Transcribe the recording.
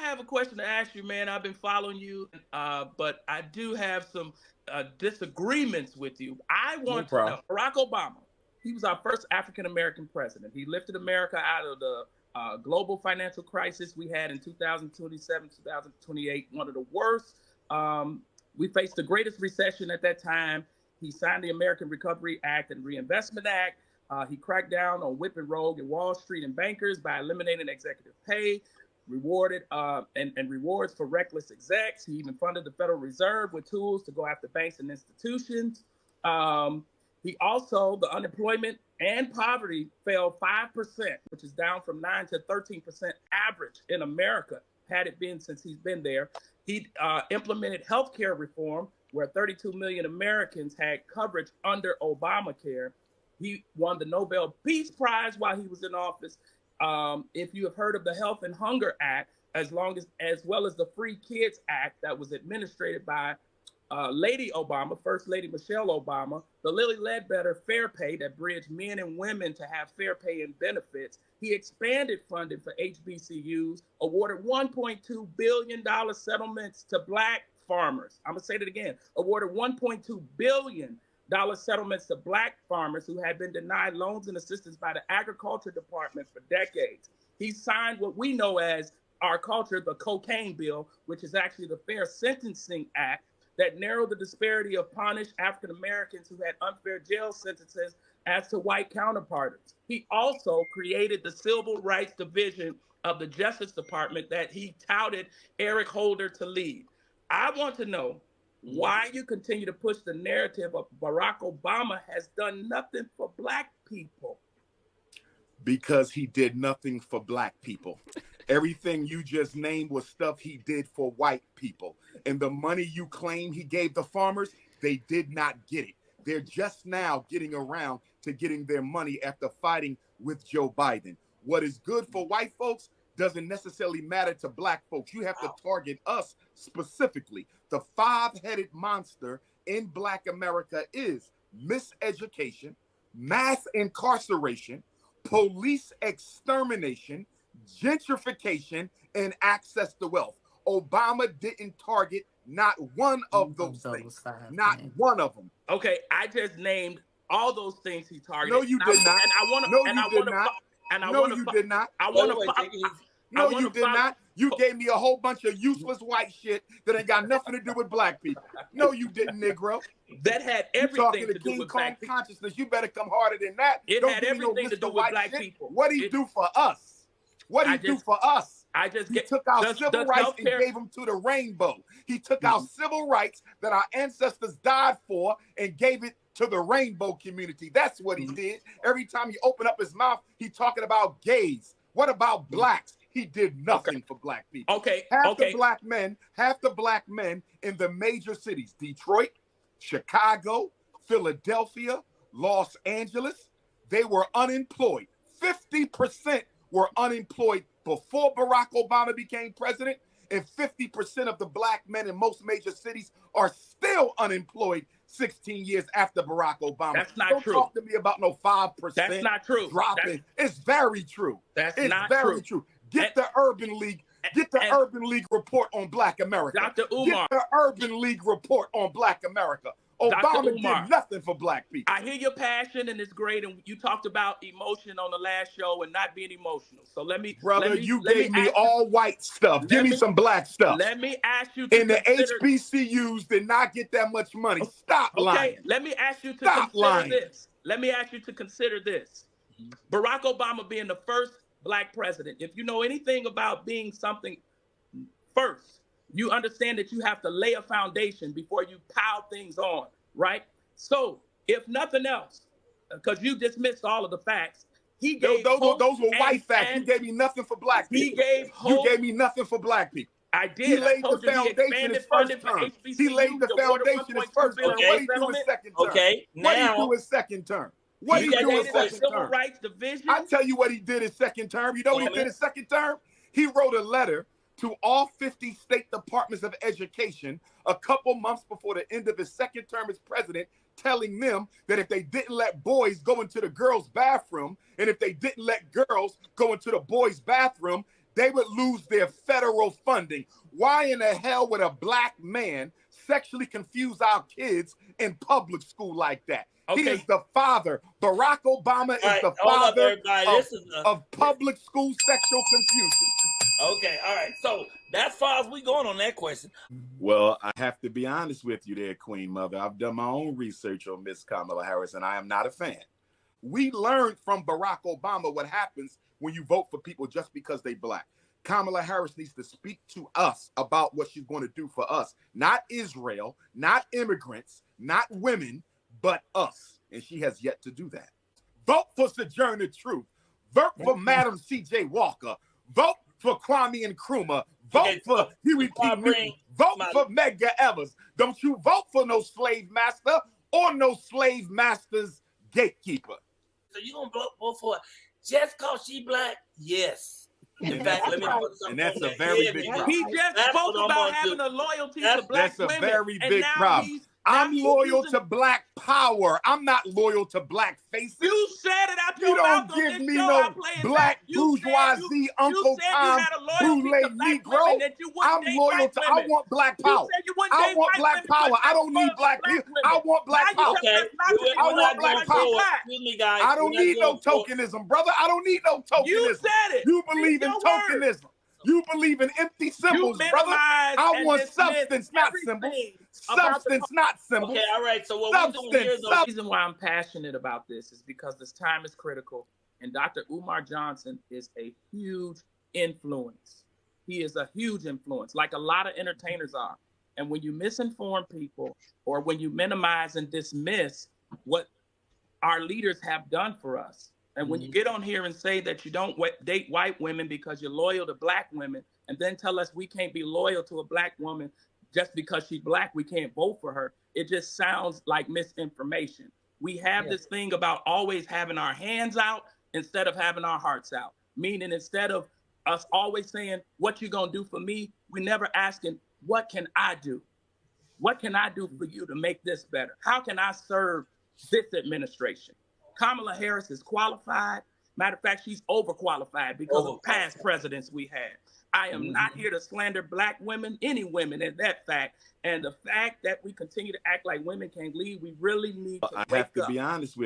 have a question to ask you, man. I've been following you, but I do have some disagreements with you. I No want to know problem. Barack Obama. He was our first African American president. He lifted America out of the global financial crisis we had in 2027, 2028, one of the worst. We faced the greatest recession at that time. He signed the American Recovery Act and Reinvestment Act. He cracked down on whipping rogue and Wall Street and bankers by eliminating executive pay, rewarded and rewards for reckless execs. He even funded the Federal Reserve with tools to go after banks and institutions. He also, the unemployment and poverty fell 5%, which is down from 9 to 13% average in America, had it been since he's been there. He implemented healthcare reform where 32 million Americans had coverage under Obamacare. He won the Nobel Peace Prize while he was in office. If you have heard of the Health and Hunger Act, as well as the Free Kids Act that was administered by Lady Obama, First Lady Michelle Obama, the Lilly Ledbetter Fair Pay that bridged men and women to have fair pay and benefits. He expanded funding for HBCUs, awarded $1.2 billion settlements to Black farmers. I'm going to say that again. Awarded $1.2 billion settlements to Black farmers who had been denied loans and assistance by the Agriculture Department for decades. He signed what we know as our culture, the cocaine bill, which is actually the Fair Sentencing Act, that narrowed the disparity of punished African Americans who had unfair jail sentences as to white counterparts. He also created the Civil Rights Division of the Justice Department that he touted Eric Holder to lead. I want to know why you continue to push the narrative of Barack Obama has done nothing for Black people. Because he did nothing for Black people. Everything you just named was stuff he did for white people. And the money you claim he gave the farmers, they did not get it. They're just now getting around to getting their money after fighting with Joe Biden. What is good for white folks doesn't necessarily matter to Black folks. You have to target us specifically. The five-headed monster in Black America is miseducation, mass incarceration, police extermination, gentrification, and access to wealth. Obama didn't target not one of those things. Not one of them. Okay, I just named all those things he targeted. No, you did not. And I want to. No, you did not. No, you did not. I want to. No, you did not. You gave me a whole bunch of useless white shit that ain't got nothing to do with Black people. No, you didn't, Negro. That had everything to do with Black people. Consciousness. You better come harder than that. It had everything to do with Black people. What did he do for us? What did he do for us? He took our civil rights and gave them to the rainbow. He took our civil rights that our ancestors died for and gave it to the rainbow community. That's what he did. Every time he opened up his mouth, he talking about gays. What about Blacks? He did nothing for Black people. Half the black men in the major cities, Detroit, Chicago, Philadelphia, Los Angeles, they were unemployed. 50% were unemployed before Barack Obama became president, and 50% of the Black men in most major cities are still unemployed 16 years after Barack Obama. That's not Don't true. Don't talk to me about no 5%. That's not true. Dropping. It's very true. That's it's not very true. Get the Urban League. Get the Urban League report on Black America. Dr. Umar. Get the Urban League report on Black America. Obama did nothing for Black people. I hear your passion and it's great. And you talked about emotion on the last show and not being emotional. So Brother, you gave me all white stuff. Give me some Black stuff. Let me ask you to And the HBCUs did not get that much money. Stop lying. Let me ask you to consider this. Let me ask you to consider this. Barack Obama being the first Black president. If you know anything about being something first, you understand that you have to lay a foundation before you pile things on, right? So, if nothing else, because you dismissed all of the facts, he gave those were white facts. You gave me nothing for Black people. You gave me nothing for Black people. I did. He laid the foundation his first term. He laid the foundation his first term. What did he do his second term? What did he do his second term? What did he do his second term? Civil Rights Division. I tell you what he did his second term. You know what he did his second term? He wrote a letter to all 50 state departments of education a couple months before the end of his second term as president, telling them that if they didn't let boys go into the girls' bathroom, and if they didn't let girls go into the boys' bathroom, they would lose their federal funding. Why in the hell would a black man sexually confuse our kids in public school like that? Okay. He is the father. Barack Obama is the father of public school sexual confusion. Okay, all right. So that's far as we going on that question. Well, I have to be honest with you there, Queen Mother. I've done my own research on Miss Kamala Harris, and I am not a fan. We learned from Barack Obama what happens when you vote for people just because they black. Kamala Harris needs to speak to us about what she's going to do for us. Not Israel, not immigrants, not women, but us. And she has yet to do that. Vote for Sojourner Truth. Vote for Madam C.J. Walker. Vote for Kwame Nkrumah. Vote for Huey P. Newton. Vote for Medgar Evers. Don't you vote for no slave master or no slave master's gatekeeper. So you gonna vote for just cause she black? Yes. In fact, let me put something. And that's a very big problem. He just spoke about having a loyalty to black women. That's a very big problem. I'm loyal to black power. I'm not loyal to black faces. You said it out your mouth. You don't give me no black bourgeoisie Uncle Tom Boulay Negro. I'm loyal to. I want black power. I want black power. I don't need black people. I want black power. I want black power. I don't need no tokenism, brother. I don't need no tokenism. You said it. You believe in tokenism. You believe in empty symbols, brother. I want substance, not symbols. Substance, not symbols. Okay, all right. So what we're doing here is the reason why I'm passionate about this is because this time is critical, and Dr. Umar Johnson is a huge influence. He is a huge influence, like a lot of entertainers are. And when you misinform people, or when you minimize and dismiss what our leaders have done for us, and when you get on here and say that you don't date white women because you're loyal to black women, and then tell us we can't be loyal to a black woman just because she's black, we can't vote for her, it just sounds like misinformation. We have this thing about always having our hands out instead of having our hearts out. Meaning instead of us always saying, what you gonna do for me, we're never asking, what can I do? What can I do for you to make this better? How can I serve this administration? Kamala Harris is qualified. Matter of fact, she's overqualified because of past presidents we had. I am not here to slander black women, any women, and that fact. And the fact that we continue to act like women can't lead, we really need to wake up. I have to be honest with you.